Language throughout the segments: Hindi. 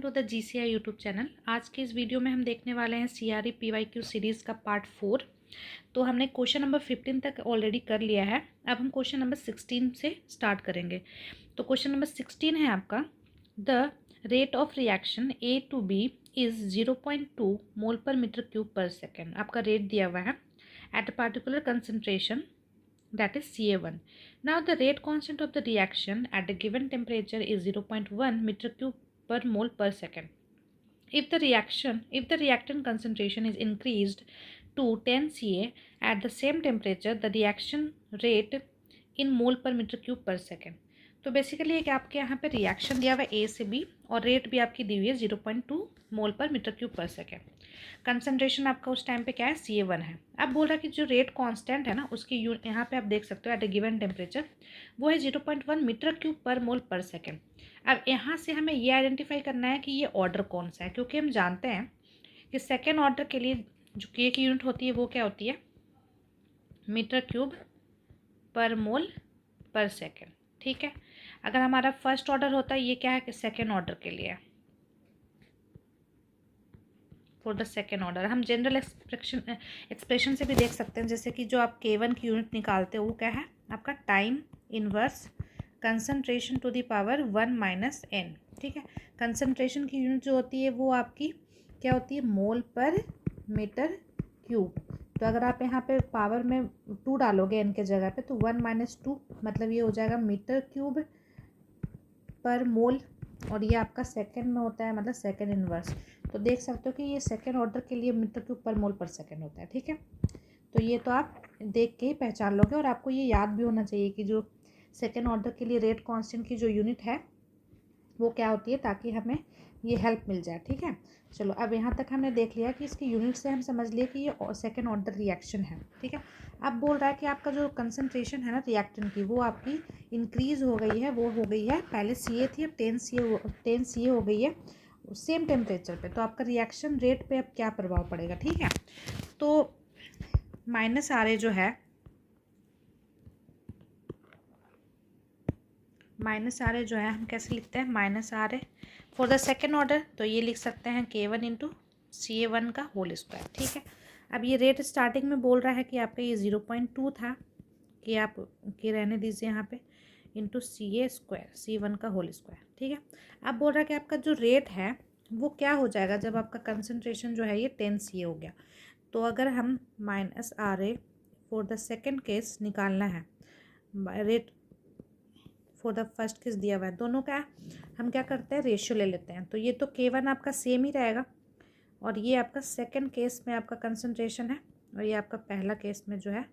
To the GCI YouTube channel. आज के इस वीडियो में हम देखने वाले हैं CRE PYQ सीरीज़ का पार्ट 4। तो हमने क्वेश्चन नंबर 15 तक ऑलरेडी कर लिया है। अब हम क्वेश्चन नंबर 16 से स्टार्ट करेंगे। तो क्वेश्चन नंबर 16 है आपका, the rate of reaction A to B is 0.2 मोल पर मीटर क्यूब पर सेकेंड। आपका रेट दिया हुआ है at a particular concentration, that is CA1. Now the rate constant of the reaction at a given temperature is 0.1 meter cube per mole per second. If the reactant concentration is increased to 10 Ca at the same temperature, the reaction rate in mole per meter cube per second. तो बेसिकली एक आपके यहाँ पे रिएक्शन दिया हुआ है A से B और रेट भी आपकी दी हुई है 0.2 मोल पर मीटर क्यूब पर सेकेंड। कंसनट्रेशन आपका उस टाइम पे क्या है, CA1 है। अब बोल रहा है कि जो रेट कांस्टेंट है ना उसकी यहाँ पे आप देख सकते हो एट ए गिवन टेम्परेचर वो है 0.1 मीटर क्यूब पर मोल पर सेकेंड। अब यहाँ से हमें ये आइडेंटिफाई करना है कि ये ऑर्डर कौन सा है, क्योंकि हम जानते हैं कि सेकेंड ऑर्डर के लिए जो के की यूनिट होती है वो क्या होती है, मीटर क्यूब पर मोल पर सेकेंड। ठीक है, अगर हमारा फर्स्ट ऑर्डर होता है ये क्या है कि सेकेंड ऑर्डर के लिए है, फॉर द सेकेंड ऑर्डर। हम जनरल एक्सप्रेशन से भी देख सकते हैं, जैसे कि जो आप K1 की यूनिट निकालते हो वो क्या है आपका time inverse concentration to the power 1 minus n। ठीक है, कंसनट्रेशन की यूनिट जो होती है वो आपकी क्या होती है, मोल पर मीटर क्यूब। तो अगर आप यहाँ पे पावर में 2 डालोगे n के जगह पे तो 1 माइनस 2 मतलब ये हो जाएगा मीटर क्यूब पर मोल, और ये आपका सेकेंड में होता है मतलब सेकेंड इनवर्स। तो देख सकते हो कि ये सेकेंड ऑर्डर के लिए मीटर क्यूब पर मोल पर सेकेंड होता है। ठीक है, तो ये तो आप देख के ही पहचान लोगे, और आपको ये याद भी होना चाहिए कि जो सेकेंड ऑर्डर के लिए रेट कांस्टेंट की जो यूनिट है वो क्या होती है, ताकि हमें ये हेल्प मिल जाए। ठीक है, चलो अब यहाँ तक हमने देख लिया कि इसकी यूनिट से हम समझ लिए कि ये सेकेंड ऑर्डर रिएक्शन है। ठीक है, अब बोल रहा है कि आपका जो कंसनट्रेशन है ना रिएक्टेंट की वो आपकी इंक्रीज़ हो गई है, वो हो गई है पहले CA थी अब 10 CA हो गई है सेम टेम्परेचर पे। तो आपका रिएक्शन रेट पे अब क्या प्रभाव पड़ेगा। ठीक है, तो माइनस RA जो है, माइनस RA जो है हम कैसे लिखते हैं, minus RA for the second order. तो ये लिख सकते हैं K1 इंटू CA1 का होल स्क्वायर। ठीक है, अब ये रेट स्टार्टिंग में बोल रहा है कि आपका ये 0.2 था, कि आप के रहने दीजिए यहाँ पे, इंटू CA स्क्वायर C1 का होल स्क्वायर। ठीक है, अब बोल रहा है कि आपका जो रेट है वो क्या हो जाएगा जब आपका कंसनट्रेशन जो है ये 10 CA हो गया। तो अगर हम minus RA for the second case निकालना है, rate for the first case दिया हुआ है, दोनों का हम क्या करते हैं रेशियो ले लेते हैं। तो ये तो K1 आपका सेम ही रहेगा, और ये आपका सेकंड केस में आपका कंसंट्रेशन है, और ये आपका पहला केस में जो है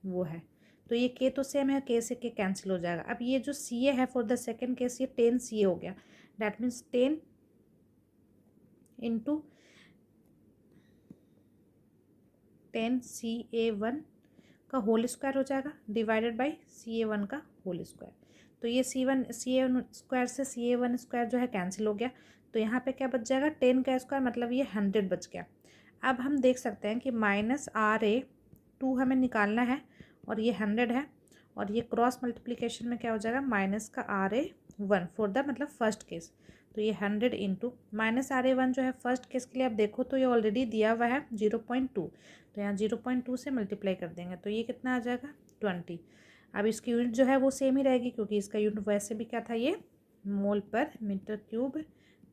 वो है। तो ये K तो सेम है, K से K कैंसिल हो जाएगा। अब ये जो CA है फॉर द सेकंड केस ये 10 CA हो गया, डैट मीन्स 10 इंटू 10 CA1 का होल स्क्वायर हो जाएगा डिवाइडेड बाई CA1 का होल स्क्वायर। तो ये CA1 स्क्वायर से CA1 स्क्वायर जो है कैंसिल हो गया, तो यहाँ पे क्या बच जाएगा 10 का स्क्वायर मतलब ये 100 बच गया। अब हम देख सकते हैं कि माइनस RA 2 हमें निकालना है और ये 100 है, और ये क्रॉस मल्टीप्लिकेशन में क्या हो जाएगा माइनस का RA 1 फॉर द मतलब फर्स्ट केस। तो ये 100 इंटू माइनस RA 1 जो है फर्स्ट केस के लिए आप देखो तो ये ऑलरेडी दिया हुआ है 0.2, तो यहाँ 0.2 से मल्टीप्लाई कर देंगे तो ये कितना आ जाएगा 20। अब इसकी यूनिट जो है वो सेम ही रहेगी, क्योंकि इसका यूनिट वैसे भी क्या था ये मोल पर मीटर क्यूब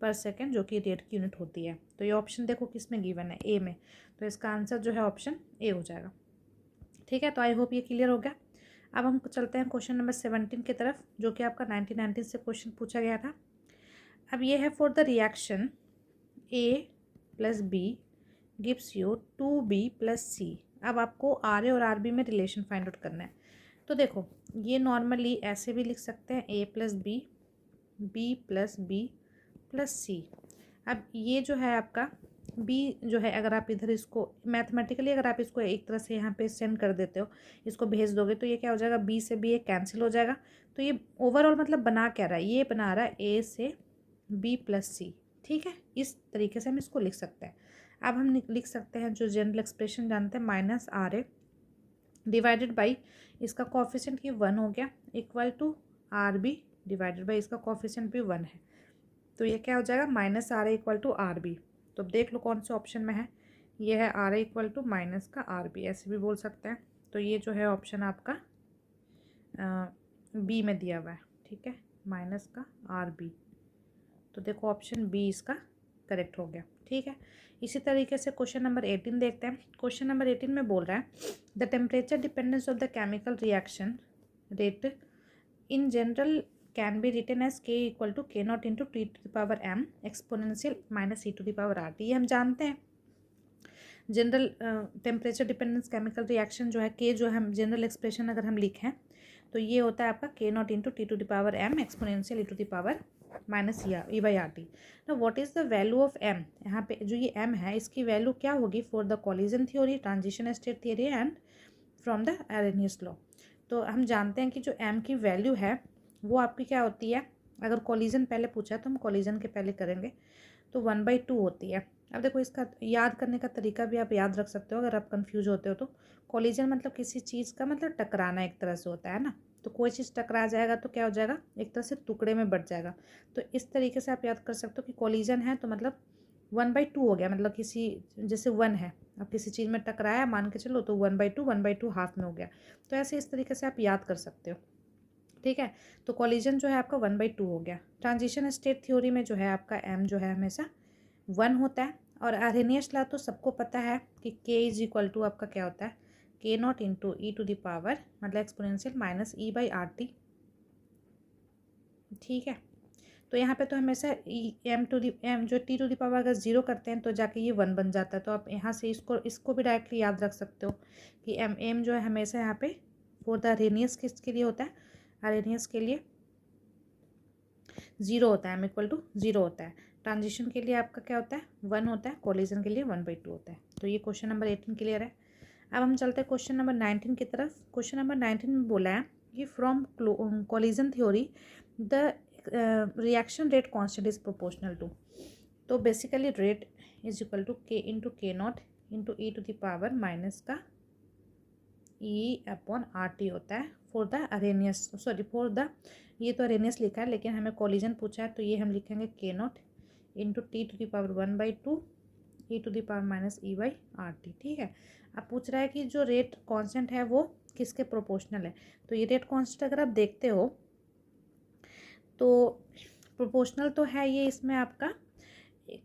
पर सेकेंड जो कि रेट की यूनिट होती है। तो ये ऑप्शन देखो किस में गिवन है, ए में, तो इसका आंसर जो है ऑप्शन ए हो जाएगा। ठीक है, तो आई होप ये क्लियर हो गया। अब हम चलते हैं क्वेश्चन नंबर 17 की तरफ, जो कि आपका 1919 से क्वेश्चन पूछा गया था। अब ये है for the reaction A plus B gives you 2B plus C। अब आपको RA और RB में रिलेशन फाइंड आउट करना है। तो देखो ये नॉर्मली ऐसे भी लिख सकते हैं A plus B, B plus B plus C। अब ये जो है आपका B जो है, अगर आप इधर इसको मैथमेटिकली अगर आप इसको एक तरह से यहाँ पे सेंड कर देते हो, इसको भेज दोगे तो ये क्या हो जाएगा B से B एक कैंसिल हो जाएगा। तो ये ओवरऑल मतलब बना क्या रहा है, ये बना रहा है A से B प्लस C। ठीक है, इस तरीके से हम इसको लिख सकते हैं। अब हम लिख सकते हैं जो जनरल एक्सप्रेशन जानते हैं, माइनस RA डिवाइडेड बाई इसका कोफिशिएंट ये 1 हो गया equal to RB divided by इसका कोफिशिएंट भी 1 है। तो ये क्या हो जाएगा, minus R A equal to R B. तो देख लो कौन से ऑप्शन में है, ये है R A equal to minus का आर बी, ऐसे भी बोल सकते हैं। तो ये जो है ऑप्शन आपका बी में दिया हुआ है, ठीक है, माइनस का आर बी। तो देखो ऑप्शन बी इसका करेक्ट हो गया, ठीक है। इसी तरीके से क्वेश्चन नंबर 18 देखते हैं। क्वेश्चन नंबर 18 में बोल रहा है the temperature dependence of the chemical reaction rate in general can be written as K equal to K naught into T to the power M exponential minus E to the power R T. ये हम जानते हैं general temperature dependence chemical reaction जो है, के जो है जनरल एक्सप्रेशन अगर हम लिखें तो ये होता है आपका K naught into T to the power M exponential E to the power minus E by R T. ना what is the value of M, यहाँ पे जो ये एम है इसकी वैल्यू क्या होगी for the collision theory, transition state theory and from the Arrhenius law. तो हम जानते हैं कि जो एम की वैल्यू है वो आपकी क्या होती है, अगर कॉलिजन पहले पूछा है तो हम कॉलिजन के पहले करेंगे, तो 1/2 होती है। अब देखो इसका याद करने का तरीका भी आप याद रख सकते हो अगर आप कंफ्यूज होते हो तो। कॉलिजन मतलब किसी चीज़ का मतलब टकराना एक तरह से होता है ना, तो कोई चीज़ टकरा जाएगा तो क्या हो जाएगा, एक तरह से टुकड़े में बढ़ जाएगा। तो इस तरीके से आप याद कर सकते हो कि कॉलिजन है तो मतलब 1/2 हो गया, मतलब किसी जैसे 1 है, अब किसी चीज़ में टकराया मान के चलो तो 1/2 हाफ में हो गया। तो ऐसे इस तरीके से आप याद कर सकते हो, ठीक है। तो कॉलिजन जो है आपका 1/2 हो गया। ट्रांजिशन स्टेट थ्योरी में जो है आपका एम जो है हमेशा 1 होता है। और आर्हेनियस लॉ तो सबको पता है कि के इज इक्वल टू आपका क्या होता है, K naught into E to the power मतलब exponential minus E by R T, ठीक है। तो यहाँ पे तो हमेशा एम टू दी एम जो टी टू दी पावर अगर 0 करते हैं तो जाके ये 1 बन जाता है। तो आप यहाँ से इसको भी डायरेक्टली याद रख सकते हो कि एम जो है हमेशा यहाँ पे फॉर द आर्हेनियस किसके लिए होता है, आर्हेनियस के लिए 0 होता है, एम इक्वल टू 0 होता है। ट्रांजिशन के लिए आपका क्या होता है, 1 होता है। कॉलिजन के लिए 1/2 होता है। तो ये क्वेश्चन नंबर 18 क्लियर है। अब हम चलते हैं क्वेश्चन नंबर 19 की तरफ। क्वेश्चन नंबर 19 में बोला है कि from collision theory the reaction rate constant is proportional to. तो basically rate is equal to K into K naught into E to the power minus का ई अपॉन आर टी होता है for the Arrhenius, sorry for the, ये तो अरेनियस लिखा है लेकिन हमें कॉलिजन पूछा है तो ये हम लिखेंगे K naught into T to the power 1/2 E to the power minus E by R T, ठीक है। अब पूछ रहा है कि जो रेट कांस्टेंट है वो किसके प्रोपोर्शनल है। तो ये रेट कांस्टेंट अगर आप देखते हो तो प्रोपोर्शनल तो है ये, इसमें आपका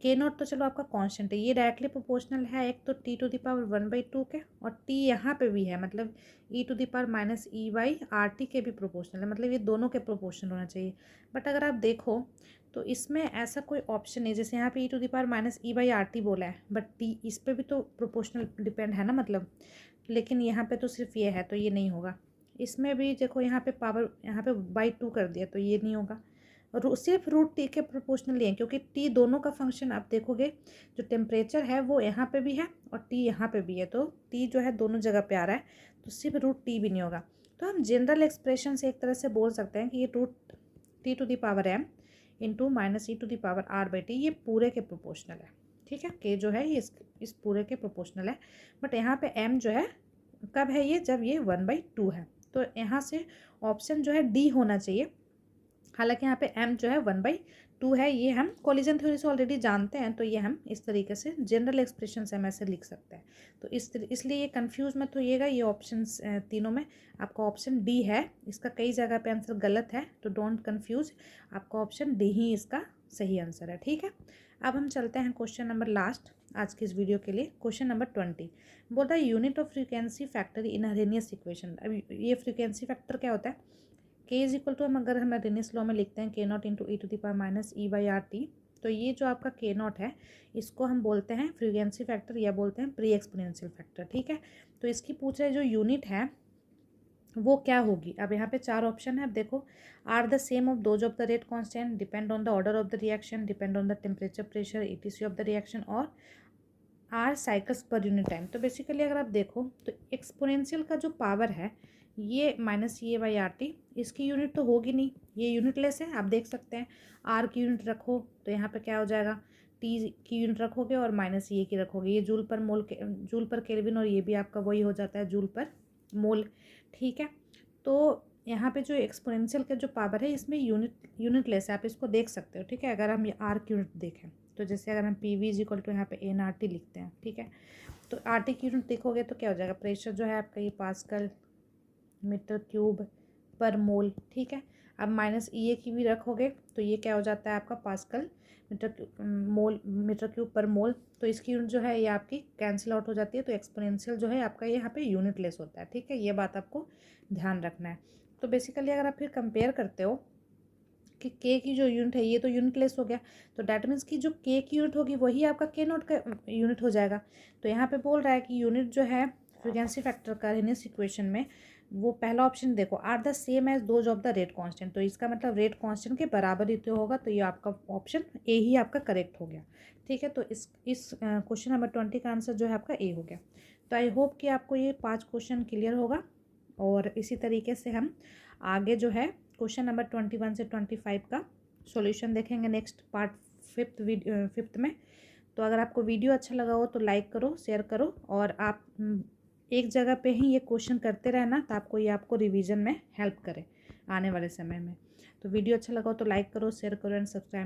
के नॉट तो चलो आपका कांस्टेंट है, ये डायरेक्टली प्रोपोर्शनल है एक तो टी टू द पावर 1/2 के, और टी यहाँ पे भी है मतलब E to the power minus E by R T के भी प्रोपोर्शनल है, मतलब ये दोनों के प्रोपोर्शनल होना चाहिए। बट अगर आप देखो तो इसमें ऐसा कोई ऑप्शन नहीं, जैसे यहाँ पे E to the power minus E by R T बोला है बट टी इस पर भी तो प्रोपोर्शनल डिपेंड है ना मतलब, लेकिन यहाँ पे तो सिर्फ ये है तो ये नहीं होगा। इसमें भी देखो यहाँ पे पावर यहाँ पे बाई 2 कर दिया तो ये नहीं होगा। सिर्फ रूट टी के प्रोपोर्शनल है क्योंकि टी दोनों का फंक्शन आप देखोगे, जो टेम्परेचर है वो यहाँ पे भी है और टी यहाँ पे भी है, तो टी जो है दोनों जगह पे आ रहा है तो सिर्फ रूट टी भी नहीं होगा। तो हम जनरल एक्सप्रेशन से एक तरह से बोल सकते हैं कि ये root T to the power M into minus E to the power R by T ये पूरे के प्रोपोर्शनल है, ठीक है। के जो है ये इस पूरे के प्रोपोर्शनल है। बट यहाँ पे एम जो है कब है, ये जब ये 1/2 है। तो यहाँ से ऑप्शन जो है डी होना चाहिए। हालांकि यहाँ पे m जो है 1/2 है, ये हम कॉलिजन थ्योरी से ऑलरेडी जानते हैं तो ये हम इस तरीके से जनरल एक्सप्रेशन से हम ऐसे लिख सकते हैं। तो इसलिए ये कंफ्यूज मत होइएगा, ये ऑप्शन तीनों में आपका ऑप्शन डी है। इसका कई जगह पे आंसर गलत है तो डोंट कंफ्यूज, आपका ऑप्शन डी ही इसका सही आंसर है, ठीक है। अब हम चलते हैं क्वेश्चन नंबर लास्ट आज की इस वीडियो के लिए। क्वेश्चन नंबर 20 बोलता है unit of frequency factor in Arrhenius equation. अब ये फ्रीक्वेंसी फैक्टर क्या होता है, के इज इक्वल टू हम अगर हम आर्हेनियस लॉ में लिखते हैं K naught into E to the power minus E by R T, तो ये जो आपका के नॉट है इसको हम बोलते हैं फ्रीक्वेंसी फैक्टर या बोलते हैं प्री एक्सपोनेंशियल फैक्टर, ठीक है। तो इसकी पूछ रहे जो यूनिट है वो क्या होगी। अब यहाँ पे 4 ऑप्शन है। अब देखो, are the same of those of the rate constant, depend on the order of the reaction, depend on the temperature pressure etc of the reaction, और are cycles per unit time. तो बेसिकली अगर आप देखो तो एक्सपोनेंशियल का जो पावर है ये माइनस ये बाई आर टी, इसकी यूनिट तो होगी नहीं, ये यूनिटलेस है। आप देख सकते हैं आर की यूनिट रखो तो यहाँ पे क्या हो जाएगा, टी की यूनिट रखोगे और माइनस ये की रखोगे, ये जूल पर मोल के जूल पर केल्विन, और ये भी आपका वही हो जाता है जूल पर मोल, ठीक है। तो यहाँ पे जो एक्सपोनेंशियल का जो पावर है इसमें यूनिट लेस है, आप इसको देख सकते हो, ठीक है। अगर हम ये आर की यूनिट देखें तो जैसे अगर हम P V is equal to यहाँ पे एन आर टी लिखते हैं, ठीक है, तो आर टी की यूनिट देखोगे तो क्या हो जाएगा, प्रेशर जो है आपका ये पास्कल मीटर क्यूब पर मोल, ठीक है। अब माइनस ई ए की भी रखोगे तो ये क्या हो जाता है आपका पास्कल मीटर क्यूब पर मोल, तो इसकी यूनिट जो है ये आपकी कैंसिल आउट हो जाती है, तो एक्सपोनेंशियल जो है आपका यहाँ पे यूनिट लेस होता है, ठीक है। ये बात आपको ध्यान रखना है। तो बेसिकली अगर आप फिर कंपेयर करते हो कि के की जो यूनिट है ये तो यूनिट लेस हो गया, तो डैट मीन्स कि जो के की यूनिट होगी वही आपका के नॉट का यूनिट हो जाएगा। तो यहाँ पे बोल रहा है कि यूनिट जो है फ्रीक्वेंसी फैक्टर का इन इस इक्वेशन में, वो पहला ऑप्शन देखो, are the same as those of the rate constant, तो इसका मतलब रेट कांस्टेंट के बराबर ही तो होगा, तो ये आपका ऑप्शन ए ही आपका करेक्ट हो गया, ठीक है। तो इस क्वेश्चन नंबर 20 का आंसर जो है आपका ए हो गया। तो आई होप कि आपको ये 5 क्वेश्चन क्लियर होगा, और इसी तरीके से हम आगे जो है क्वेश्चन नंबर 21 से 25 का सॉल्यूशन देखेंगे नेक्स्ट पार्ट फिफ्थ में। तो अगर आपको वीडियो अच्छा लगा हो तो लाइक करो, शेयर करो, और आप एक जगह पे ही ये क्वेश्चन करते रहना, तो आपको रिवीजन में हेल्प करे आने वाले समय में। तो वीडियो अच्छा लगा हो तो लाइक करो, शेयर करो एंड सब्सक्राइब।